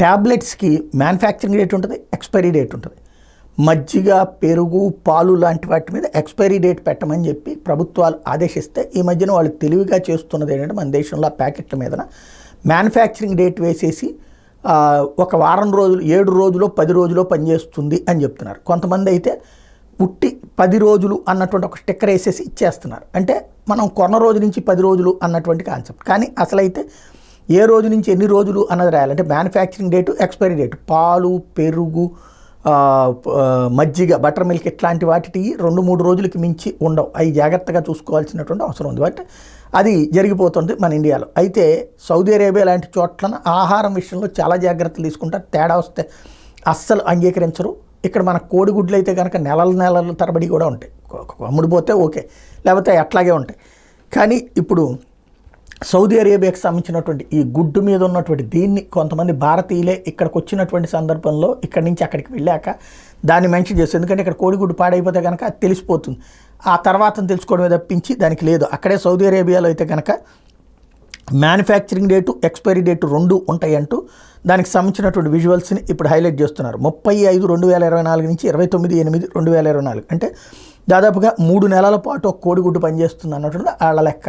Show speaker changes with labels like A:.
A: ట్యాబ్లెట్స్కి manufacturing date ఉంటుంది, expiry date ఉంటుంది. మజ్జిగ, పెరుగు, పాలు లాంటి వాటి మీద ఎక్స్పైరీ డేట్ పెట్టమని చెప్పి ప్రభుత్వాలు ఆదేశిస్తే ఈ మధ్యన వాళ్ళు తెలివిగా చేస్తున్నది ఏంటంటే మన దేశంలో ప్యాకెట్ల మీద మ్యానుఫ్యాక్చరింగ్ డేట్ వేసేసి ఒక వారం రోజులు, 7 రోజులు, 10 రోజులు పనిచేస్తుంది అని చెప్తున్నారు. కొంతమంది అయితే ఉట్టి 10 రోజులు అన్నటువంటి ఒక స్టిక్కర్ వేసేసి ఇచ్చేస్తున్నారు. అంటే మనం కొన్న రోజు నుంచి 10 రోజులు అన్నటువంటి కాన్సెప్ట్. కానీ అసలైతే ఏ రోజు నుంచి ఎన్ని రోజులు అన్నది రాయాలంటే మ్యానుఫ్యాక్చరింగ్ డేటు, ఎక్స్పైరీ డేటు. పాలు, పెరుగు, మజ్జిగ, బటర్ మిల్క్ ఇట్లాంటి వాటికి 2-3 రోజులకి మించి ఉండవు. అవి జాగ్రత్తగా చూసుకోవాల్సినటువంటి అవసరం ఉంది. బట్ అది జరిగిపోతుంది మన ఇండియాలో. అయితే సౌదీ అరేబియా లాంటి చోట్ల ఆహారం విషయంలో చాలా జాగ్రత్తలు తీసుకుంటారు. తేడా వస్తే అస్సలు అంగీకరించరు. ఇక్కడ మన కోడిగుడ్లు అయితే కనుక నెలల తరబడి కూడా ఉంటాయి. అమ్ముడిపోతే ఓకే, లేకపోతే అట్లాగే ఉంటాయి. కానీ ఇప్పుడు సౌదీ అరేబియాకి సంబంధించినటువంటి ఈ గుడ్డు మీద ఉన్నటువంటి దీన్ని కొంతమంది భారతీయులే ఇక్కడికి వచ్చినటువంటి సందర్భంలో ఇక్కడి నుంచి అక్కడికి వెళ్ళాక దాన్ని మెన్షన్ చేస్తారు. ఎందుకంటే ఇక్కడ కోడిగుడ్డు పాడైపోతే కనుక అది తెలిసిపోతుంది. ఆ తర్వాత తెలుసుకోవడమే తప్పించి దానికి లేదు. అక్కడే సౌదీ అరేబియాలో అయితే కనుక మ్యానుఫ్యాక్చరింగ్ డేటు, ఎక్స్పైరీ డేటు 2 ఉంటాయంటూ దానికి సంబంధించినటువంటి విజువల్స్ని ఇప్పుడు హైలైట్ చేస్తున్నారు. 35/2024 నుంచి 29/8/2024 అంటే దాదాపుగా 3 నెలల పాటు ఒక కోడిగుడ్డు పనిచేస్తుంది అన్నటువంటి వాళ్ళ లెక్క.